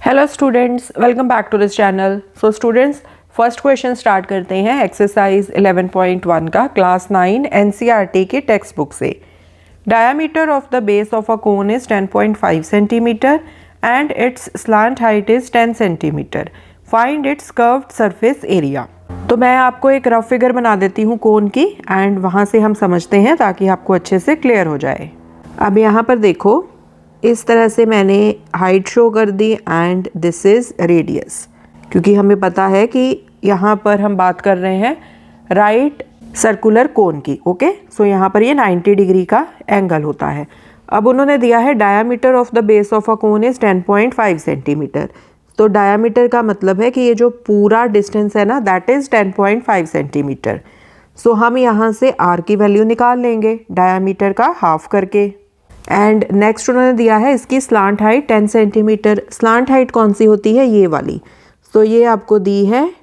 Hello students, welcome back to this channel. So students, first question start करते हैं exercise 11.1 का class 9 NCERT के text book से। Diameter of the base of a cone is 10.5 centimetre and its slant height is 10 centimetre. Find its curved surface area. तो मैं आपको एक rough figure बना देती हूँ कोन की एंड वहाँ से हम समझते हैं ताकि आपको अच्छे से क्लियर हो जाए। अब यहाँ पर देखो, इस तरह से मैंने हाइट शो कर दी एंड दिस इज़ रेडियस, क्योंकि हमें पता है कि यहाँ पर हम बात कर रहे हैं राइट सर्कुलर कोन की। ओके, सो यहाँ पर ये 90 डिग्री का एंगल होता है। अब उन्होंने दिया है diameter of the base of a cone is 10.5 centimetre. तो डायामीटर का मतलब है कि ये जो पूरा डिस्टेंस है ना, दैट इज़ 10.5 सेंटीमीटर। सो हम यहाँ से आर की वैल्यू निकाल लेंगे डायामीटर का हाफ करके। एंड नेक्स्ट उन्होंने दिया है इसकी slant height 10 centimetre. Slant height कौन सी होती है? ये वाली। सो ये आपको दी है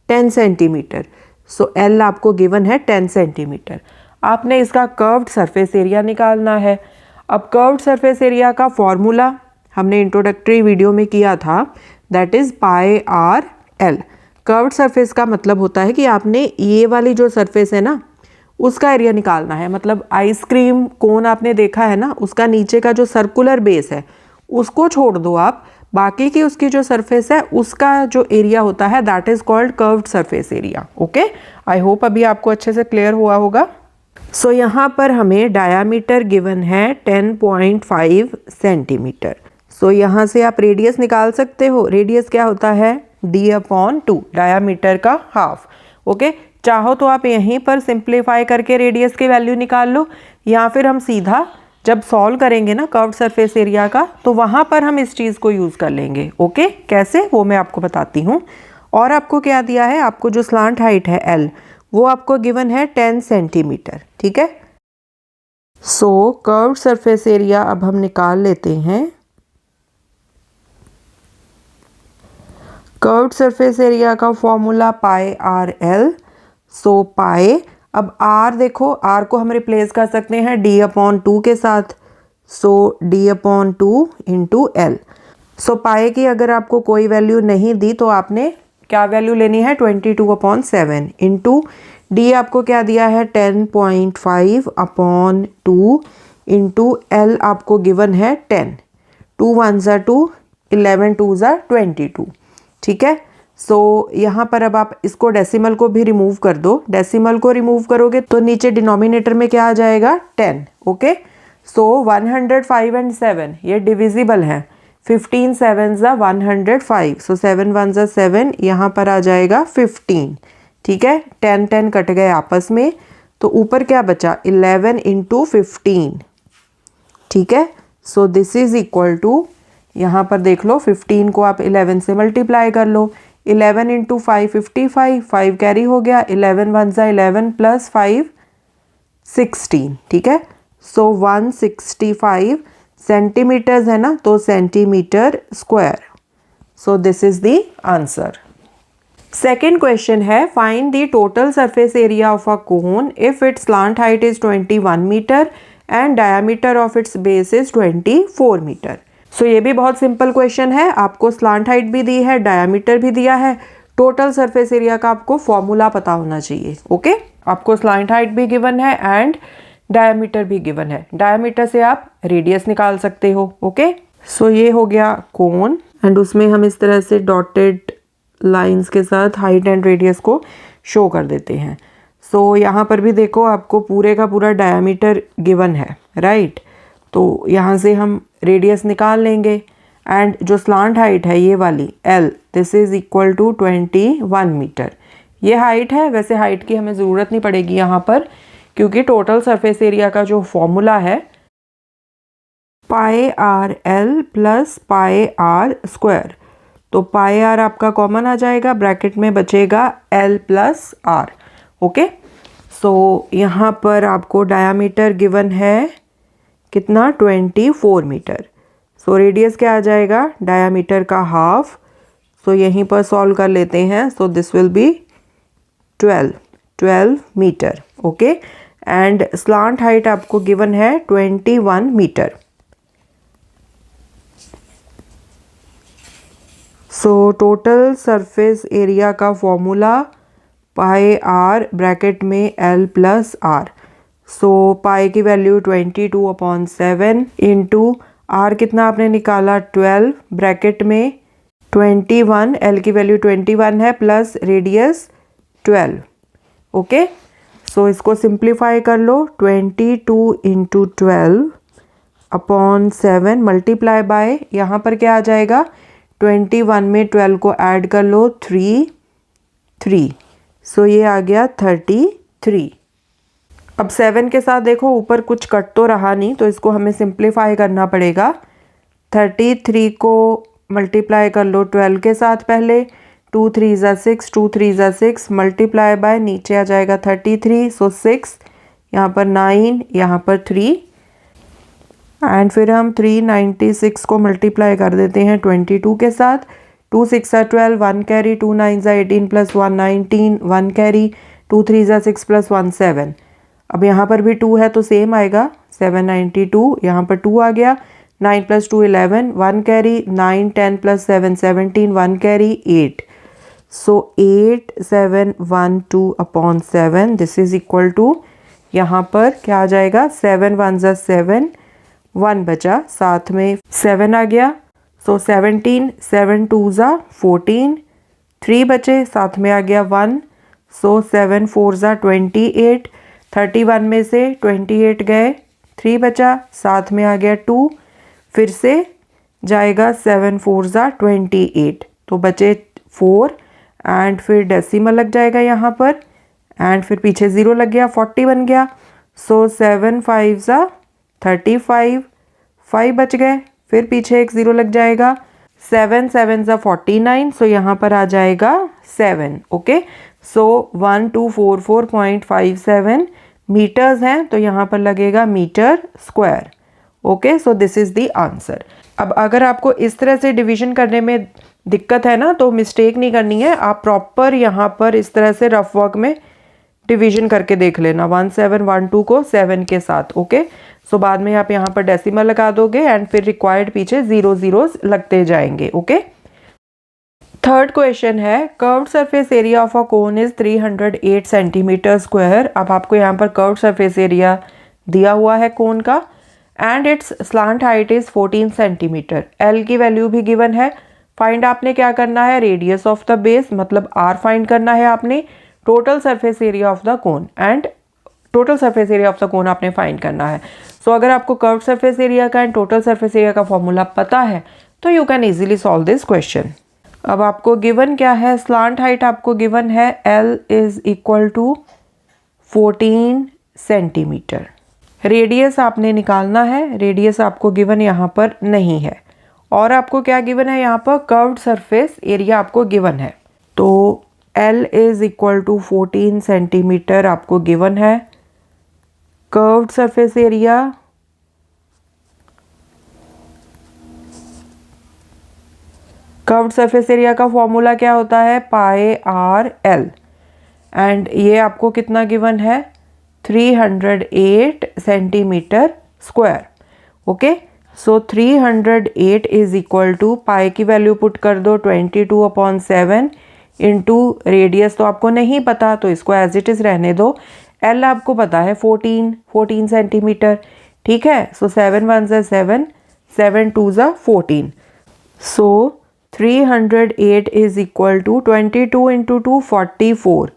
10 सेंटीमीटर। सो एल आपको गिवन है 10 सेंटीमीटर। आपने इसका कर्व्ड सरफेस एरिया निकालना है। अब कर्व्ड सरफेस एरिया का फॉर्मूला हमने इंट्रोडक्टरी वीडियो में किया था, that is pi r L. Curved surface का मतलब होता है कि आपने ये वाली जो सरफेस है ना, उसका एरिया निकालना है। मतलब आइसक्रीम कोन आपने देखा है ना, उसका नीचे का जो सर्कुलर बेस है उसको छोड़ दो आप, बाकी की उसकी जो सरफेस है उसका जो एरिया होता है that is called curved surface area. Okay, I hope अभी आपको अच्छे से क्लियर हुआ होगा। सो यहाँ पर हमें डायामीटर गिवन है 10.5 सेंटीमीटर। सो यहाँ से आप रेडियस निकाल सकते हो। रेडियस क्या होता है? d/2, डायामीटर का हाफ। ओके, चाहो तो आप यहीं पर सिंप्लीफाई करके रेडियस की वैल्यू निकाल लो, या फिर हम सीधा जब सॉल्व करेंगे ना कर्व्ड सरफेस एरिया का, तो वहाँ पर हम इस चीज़ को यूज़ कर लेंगे। ओके, कैसे वो मैं आपको बताती हूँ। और आपको क्या दिया है? आपको जो स्लांट हाइट है एल, वो आपको गिवन है 10 सेंटीमीटर। ठीक है, सो कर्व्ड सरफेस एरिया अब हम निकाल लेते हैं। कर्व्ड सरफेस एरिया का फॉर्मूला पाई आर एल। सो पाए, अब आर देखो, आर को हम रिप्लेस कर सकते हैं d/2 के साथ। सो d/2 इंटू एल। सो पाए की अगर आपको कोई वैल्यू नहीं दी तो आपने क्या वैल्यू लेनी है? 22/7 इंटू डी आपको क्या दिया है? 10.5/2 इंटू एल आपको गिवन है 10। 2 1 2, 11 2 22। ठीक है, सो यहाँ पर अब आप इसको डेसिमल को भी रिमूव कर दो। डेसिमल को रिमूव करोगे तो नीचे डिनोमिनेटर में क्या आ जाएगा? 10। ओके, सो 105 एंड 7 ये डिविजिबल है। 15 7 105। सो 7 1 7, यहाँ पर आ जाएगा 15। ठीक है, 10 10 कट गए आपस में, तो ऊपर क्या बचा? 11 इंटू 15। ठीक है, so this is equal to, यहाँ पर देख लो 15 को आप 11 से मल्टीप्लाई कर लो। 11 इंटू 5 55, 5 कैरी हो गया। 11 1 11 प्लस 5 16। ठीक है, सो 165 सेंटीमीटर्स है ना, तो centimetre square. So this is the answer. Second question है, find the total surface area of a cone if its slant height is 21 metre and diameter of its base is 24 metre. सो ये भी बहुत simple question है। आपको slant height भी दी है, diameter भी दिया है, टोटल सरफेस एरिया का आपको फॉर्मूला पता होना चाहिए। ओके, आपको स्लांट हाइट भी गिवन है एंड डायामीटर भी गिवन है। डायामीटर से आप रेडियस निकाल सकते हो। ओके, सो ये हो गया कोन एंड उसमें हम इस तरह से डॉटेड लाइंस के साथ हाइट एंड रेडियस को शो कर देते हैं। सो यहाँ पर भी देखो, आपको पूरे का पूरा डायामीटर गिवन है, राइट। तो यहाँ से हम रेडियस निकाल लेंगे एंड जो स्लांट हाइट है ये वाली L, this is equal to 21 metre. ये हाइट है। वैसे हाइट की हमें ज़रूरत नहीं पड़ेगी यहाँ पर, क्योंकि टोटल सरफेस एरिया का जो फॉर्मूला है pi r l plus pi r square. तो पाई आर आपका कॉमन आ जाएगा, ब्रैकेट में बचेगा L प्लस आर। ओके, सो यहाँ पर आपको डायामीटर गिवन है कितना? 24 मीटर। सो रेडियस क्या आ जाएगा? डायामीटर का हाफ। सो यहीं पर सॉल्व कर लेते हैं। So this will be 12 metre. Okay, and slant height आपको गिवन है 21 metre. So total surface area का फॉर्मूला पाई आर ब्रैकेट में l plus r. So pi की वैल्यू 22/7 इंटू आर कितना आपने निकाला 12 ब्रैकेट में 21, एल की वैल्यू 21 है प्लस रेडियस 12। ओके, सो इसको सिंप्लीफाई कर लो। 22 इंटू 12/7 मल्टीप्लाई बाय, यहाँ पर क्या आ जाएगा 21 में 12 को ऐड कर लो 3। सो ये आ गया 33। अब 7 के साथ देखो ऊपर कुछ कट तो रहा नहीं, तो इसको हमें सिंप्लीफाई करना पड़ेगा। 33 को मल्टीप्लाई कर लो 12 के साथ पहले, 2 3 ज़ा 6, 2 3 ज़ा 6 मल्टीप्लाई बाय नीचे आ जाएगा 33। सो 6 यहाँ पर 9, यहाँ पर 3 एंड फिर हम 396 को मल्टीप्लाई कर देते हैं 22 के साथ। 2 6 ज़ा 12, 1 कैरी, 2 9 ज़ा 18 प्लस 1 19, 1 कैरी, 2 3 ज़ा 6 प्लस 1 7। अब यहाँ पर भी 2 है तो सेम आएगा 792, यहाँ पर 2 आ गया। 9 plus 2 11, 1 carry, 9 10 plus 7 17, 1 carry 8। So 8712/7 this is equal to, यहाँ पर क्या आ जाएगा 7 1 ज़ा 7, 1 बचा, साथ में 7 आ गया। सो 17, 7 2 ज़ा 14, 3 बचे, साथ में आ गया 1। सो 7 4 ज़ा 28, 31 में से 28 गए, 3 बचा, साथ में आ गया 2, फिर से जाएगा 7 4 ज़ा 28, तो बचे 4 एंड फिर डेसिमल लग जाएगा यहाँ पर एंड फिर पीछे 0 लग गया, 40 बन गया। सो 7 5 ज़ा 35, 5 बच गए, फिर पीछे एक 0 लग जाएगा। 7 7 ज़ा 49, सो यहाँ पर आ जाएगा 7। ओके, सो 1244.57 मीटर्स हैं, तो यहाँ पर लगेगा metre square. Okay, so this is the answer. अब अगर आपको इस तरह से डिवीजन करने में दिक्कत है ना, तो मिस्टेक नहीं करनी है, आप प्रॉपर यहाँ पर इस तरह से रफ वर्क में डिवीजन करके देख लेना 1712 को 7 के साथ। ओके, सो बाद में आप यहाँ पर डेसिमल लगा दोगे एंड फिर रिक्वायर्ड पीछे 0 0 लगते जाएंगे। ओके, थर्ड क्वेश्चन है curved surface area of a cone is 308 centimetre square. अब आपको यहाँ पर कर्व्ड सरफेस एरिया दिया हुआ है कोन का and its slant height is 14 centimetre. L की वैल्यू भी गिवन है। फाइंड आपने क्या करना है, रेडियस ऑफ द बेस मतलब आर फाइंड करना है आपने, total surface area of the cone and total surface area of the cone आपने फाइंड करना है। सो अगर आपको कर्व्ड सरफेस एरिया का एंड टोटल सरफेस एरिया का फॉर्मूला पता है तो you can easily solve this question. अब आपको गिवन क्या है, स्लांट हाइट आपको गिवन है L is equal to 14 centimetre. Radius आपने निकालना है, रेडियस आपको गिवन यहाँ पर नहीं है। और आपको क्या गिवन है, यहाँ पर कर्व्ड सरफेस एरिया आपको गिवन है। तो L is equal to 14 centimetre आपको गिवन है। Curved surface area curved surface area का फॉर्मूला क्या होता है, पाई आर एल एंड ये आपको कितना गिवन है 308 centimetre square. Okay, so 308 is equal to pi की वैल्यू पुट कर दो 22/7 इंटू रेडियस तो आपको नहीं पता तो इसको एज इट इज़ रहने दो। एल आपको पता है 14 सेंटीमीटर, ठीक है। सो 7 1 ज़ा 7, 7 2 ज़ा 14। So 308 is equal to 22 into 2 44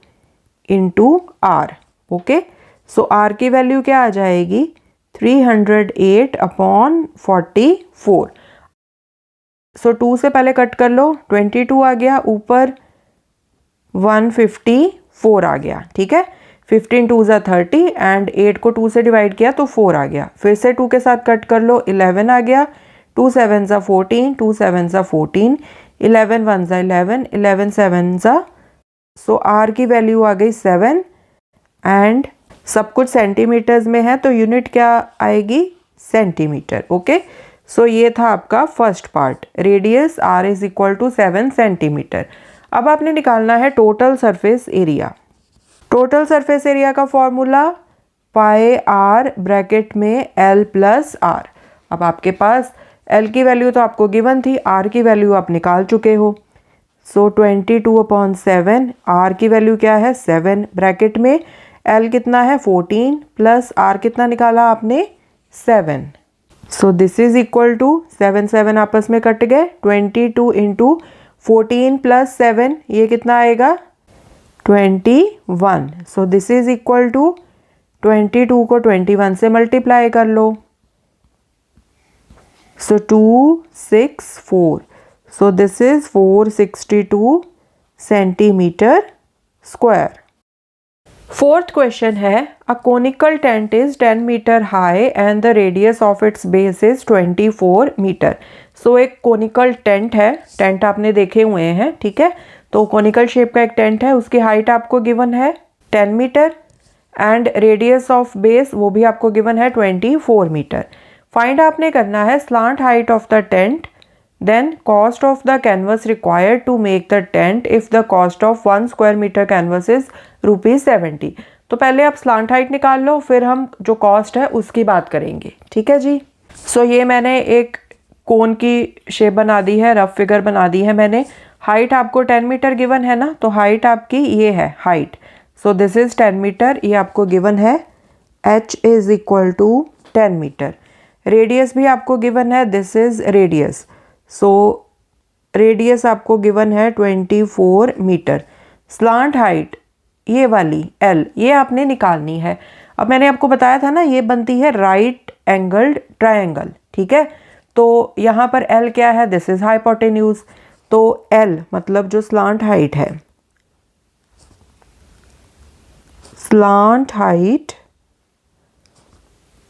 into r. Okay, so r की वैल्यू क्या आ जाएगी 308/44। सो 2 से पहले कट कर लो, 22 आ गया, ऊपर 154 आ गया, ठीक है। 15 2 ज़ा 30 एंड 8 को 2 से डिवाइड किया तो 4 आ गया। फिर से 2 के साथ कट कर लो, 11 आ गया, 2 7 ज़ा 14, 2 7 ज़ा 14, 11 1 ज़ा 11, 11 7 ज़ा। सो आर की वैल्यू आ गई 7 एंड सब कुछ सेंटीमीटर्स में है तो यूनिट क्या आएगी सेंटीमीटर। ओके, सो ये था आपका first part, radius r is equal to 7 centimetre. अब आपने निकालना है total surface area. Total surface area का फॉर्मूला पाई आर ब्रैकेट में एल प्लस आर। अब आपके पास एल की वैल्यू तो आपको गिवन थी, आर की वैल्यू आप निकाल चुके हो। सो 22/7, आर की वैल्यू क्या है 7, ब्रैकेट में एल कितना है 14 प्लस आर कितना निकाला आपने 7। So this is equal to 7 7 आपस में कट गए, 22 इंटू 14 प्लस 7 ये कितना आएगा 21। So this is equal to 22 को 21 से मल्टीप्लाई कर लो। So 264, so this is 462 centimetre square. Fourth question है, a conical tent is 10 metre high and the radius of its base is 24 metre. So एक conical tent है, tent आपने देखे हुए हैं, ठीक है। तो कोनिकल शेप का एक टेंट है, उसकी हाइट आपको गिवन है 10 metre and radius of base वो भी आपको गिवन है 24 मीटर। फाइंड आपने करना है slant height of the tent, then cost of the canvas required to make the tent if the cost of 1 square metre canvas is ₹70। तो पहले आप स्लांट हाइट निकाल लो, फिर हम जो कॉस्ट है उसकी बात करेंगे, ठीक है जी। सो ये मैंने एक कोन की शेप बना दी है, रफ फिगर बना दी है मैंने। हाइट आपको 10 मीटर गिवन है ना, तो हाइट आपकी ये है height. So this is 10 metre, ये आपको गिवन है, h is equal to 10 metre. Radius भी आपको गिवन है, this is radius. So radius आपको गिवन है 24 मीटर। स्लांट हाइट ये वाली L, ये आपने निकालनी है। अब मैंने आपको बताया था ना, ये बनती है राइट एंगल्ड ट्रायंगल, ठीक है। तो यहाँ पर L क्या है, दिस इज हाइपोटेन्यूज। तो L मतलब जो स्लांट हाइट है, slant height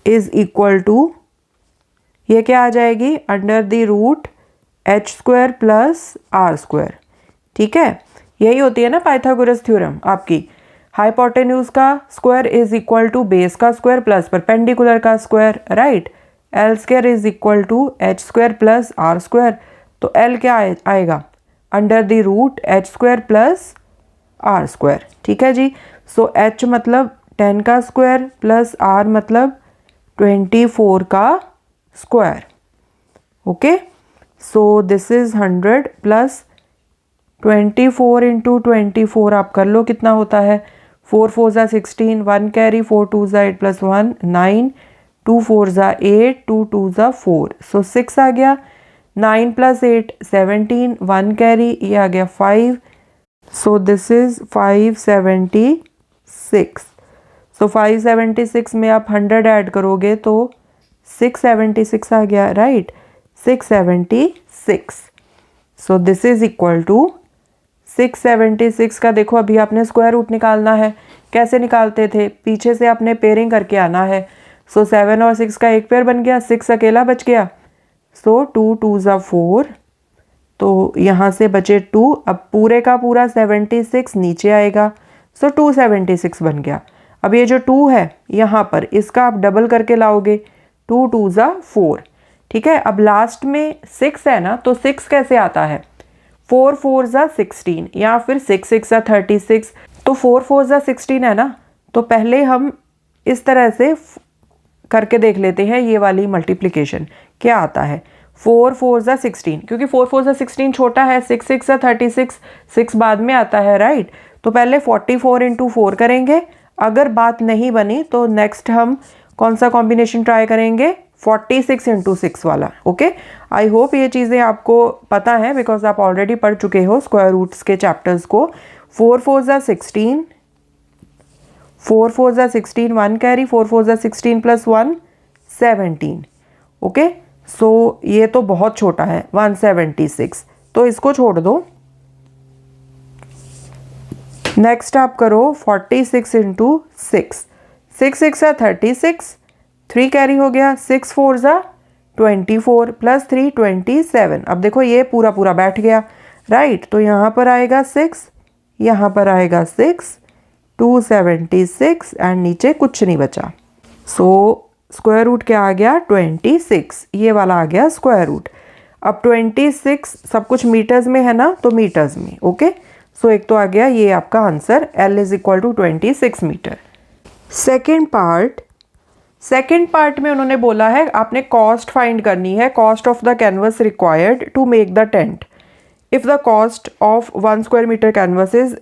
is equal to, ये क्या आ जाएगी, under the root h² plus r², ठीक है। यही होती है ना पाइथागोरस थ्योरम आपकी, हाइपोटेन्यूज का square is equal to base का स्क्वायर प्लस परपेंडिकुलर का square, right. l² is equal to h² plus r²। तो l क्या आएगा, under the root h² plus r², ठीक है जी। सो h मतलब 10 का स्क्वायर प्लस r मतलब 24 का square, okay. So this is 100 plus 24 into 24 आप कर लो कितना होता है, 4 4 ज़ा 16, 1 कैरी, 4 2 ज़ा 8 प्लस 1 9, 2 4 ज़ा 8, 2 2 ज़ा 4, सो 6 आ गया। 9 प्लस 8 17, 1 कैरी, ये आ गया 5, सो दिस इज 576। सो 576 में आप 100 ऐड करोगे तो 676 आ गया, right, 676। So this is equal to 676 का देखो अभी आपने स्क्वायर रूट निकालना है। कैसे निकालते थे, पीछे से आपने पेयरिंग करके आना है। सो 7 और 6 का एक पेयर बन गया, 6 अकेला बच गया। सो 2 2 ज़ा 4, तो यहाँ से बचे 2, अब पूरे का पूरा 76 नीचे आएगा। सो 276 बन गया। अब ये जो 2 है यहाँ पर, इसका आप डबल करके लाओगे, 2 2 ज़ा 4, ठीक है। अब लास्ट में 6 है ना, तो 6 कैसे आता है, 4 4 ज़ा 16 या फिर 6 6 ज़ा 36। तो 4 4 ज़ा 16 है ना, तो पहले हम इस तरह से करके देख लेते हैं ये वाली मल्टीप्लिकेशन क्या आता है। 4 4 ज़ा 16, क्योंकि 4 4 ज़ा 16 छोटा है, 6 6 ज़ा 36, 6 बाद में आता है, राइट। तो पहले 44 इंटू 4 करेंगे। अगर बात नहीं बनी तो नेक्स्ट हम कौन सा कॉम्बिनेशन ट्राई करेंगे, 46 इंटू 6 वाला, ओके। आई होप ये चीज़ें आपको पता है, बिकॉज आप ऑलरेडी पढ़ चुके हो स्क्वायर रूट्स के चैप्टर्स को। 4 4 ज़ा 16, 4 4 ज़ा 16, 1 कैरी, 4 4 ज़ा 16 प्लस 1 17, ओके। सो ये तो बहुत छोटा है 176, तो इसको छोड़ दो। नेक्स्ट आप करो 46 इंटू 6, 6 6 ज़ा 36, 3 कैरी हो गया, 6 4 ज़ा 24 प्लस 3 27। अब देखो ये पूरा पूरा बैठ गया, राइट। तो यहाँ पर आएगा 6, यहाँ पर आएगा 6, 276 एंड नीचे कुछ नहीं बचा। सो स्क्वायर रूट क्या आ गया, 26, ये वाला आ गया स्क्वायर रूट। अब 26 सब कुछ मीटर्स में है ना, तो मीटर्स में, ओके। सो एक तो आ गया ये आपका answer, L is equal to 26 metre. Second part, second part में उन्होंने बोला है आपने कॉस्ट फाइंड करनी है, cost of the canvas required to make the tent if the cost of 1 square metre canvas is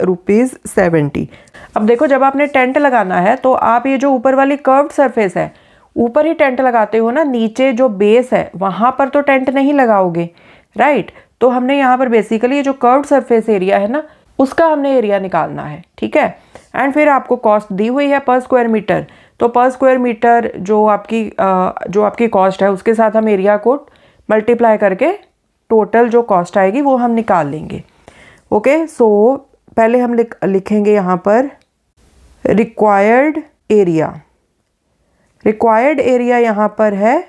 ₹70। अब देखो जब आपने टेंट लगाना है तो आप ये जो ऊपर वाली कर्व्ड सरफेस है ऊपर ही टेंट लगाते हो ना, नीचे जो बेस है वहाँ पर तो टेंट नहीं लगाओगे, राइट। तो हमने यहाँ पर बेसिकली ये जो कर्व्ड सरफेस एरिया है ना उसका हमने एरिया निकालना है, ठीक है। एंड फिर आपको कॉस्ट दी हुई है पर स्क्वायर मीटर, तो पर स्क्वायर मीटर जो आपकी कॉस्ट है उसके साथ हम एरिया को मल्टीप्लाई करके टोटल जो कॉस्ट आएगी वो हम निकाल लेंगे। ओके, सो पहले हम लिखेंगे यहाँ पर रिक्वायर्ड एरिया। रिक्वायर्ड एरिया यहाँ पर है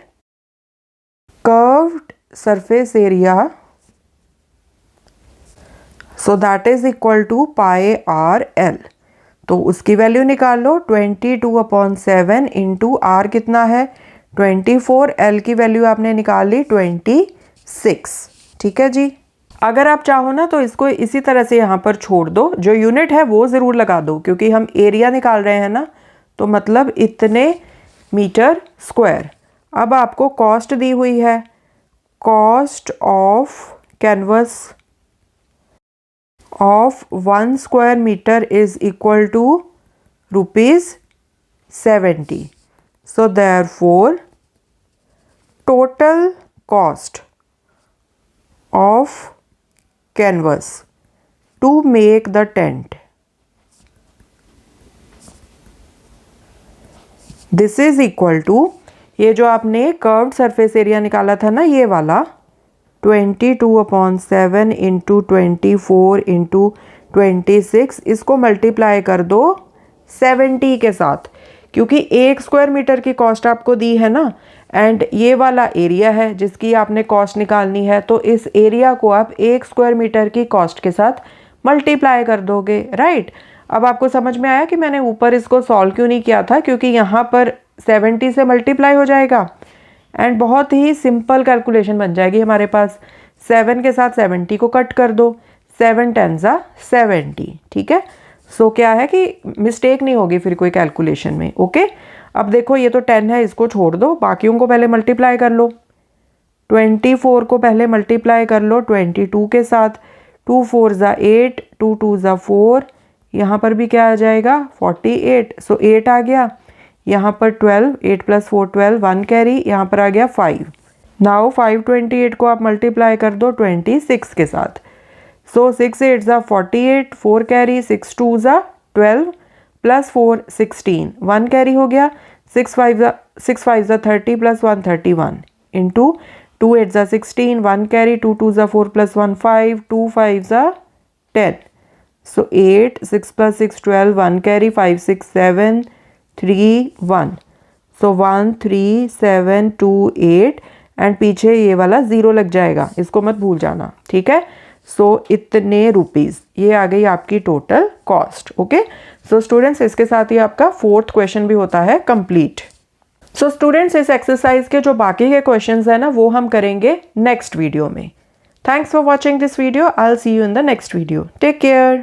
curved surface area, so that is equal to pi r l. तो उसकी वैल्यू निकाल लो, 22/7 इंटू आर कितना है 24, एल की वैल्यू आपने निकाल ली 26, ठीक है जी। अगर आप चाहो ना तो इसको इसी तरह से यहाँ पर छोड़ दो, जो यूनिट है वो ज़रूर लगा दो क्योंकि हम एरिया निकाल रहे हैं ना, तो मतलब इतने मीटर स्क्वायर। अब आपको कॉस्ट दी हुई है, cost of canvas of 1 square metre is equal to ₹70। So therefore total cost of canvas to make the tent, this is equal to, ये जो आपने कर्व्ड सरफेस एरिया निकाला था ना ये वाला, 22/7 इंटू 24 इंटू 26, इसको मल्टीप्लाई कर दो 70 के साथ, क्योंकि 1 स्क्वायर मीटर की कॉस्ट आपको दी है ना, एंड ये वाला एरिया है जिसकी आपने कॉस्ट निकालनी है, तो इस एरिया को आप 1 स्क्वायर मीटर की कॉस्ट के साथ मल्टीप्लाई कर दोगे, राइट। अब आपको समझ में आया कि मैंने ऊपर इसको सॉल्व क्यों नहीं किया था, क्योंकि यहाँ पर 70 से मल्टीप्लाई हो जाएगा एंड बहुत ही सिंपल कैलकुलेशन बन जाएगी हमारे पास। 7 के साथ 70 को कट कर दो, 7 10 70, ठीक है। सो क्या है कि मिस्टेक नहीं होगी फिर कोई कैलकुलेशन में, ओके। अब देखो ये तो 10 है, इसको छोड़ दो, बाकियों को पहले मल्टीप्लाई कर लो। 24 को पहले मल्टीप्लाई कर लो 22 के साथ, 2 4 8, 2 2 4, यहाँ पर भी क्या आ जाएगा 48, सो 8 आ गया। यहाँ पर 12, 8 + 4 12, 1 कैरी, यहाँ पर आ गया 5। नाउ 528 को आप मल्टीप्लाई कर दो 26 के साथ, सो 6 8 48, 4 कैरी, 6 2 12 + 4 16, 1 कैरी हो गया, 6 5 30 + 1 31 into 2 8 16, 1 carry, 2 2 4 + 1 5, 2 5 10, so 8 6 + 6 12, 1 carry, 5 6 7 3 1, so 1 3 7 2 8 and पीछे ये वाला 0 लग जाएगा, इसको मत भूल जाना, ठीक है। सो इतने रुपीज़, ये आ गई आपकी total cost, okay. So students इसके साथ ही आपका 4th क्वेश्चन भी होता है कंप्लीट। सो स्टूडेंट्स इस एक्सरसाइज के जो बाकी के क्वेश्चंस हैं ना वो हम करेंगे नेक्स्ट वीडियो में। Thanks for watching this video, I will see you in the next video, take care.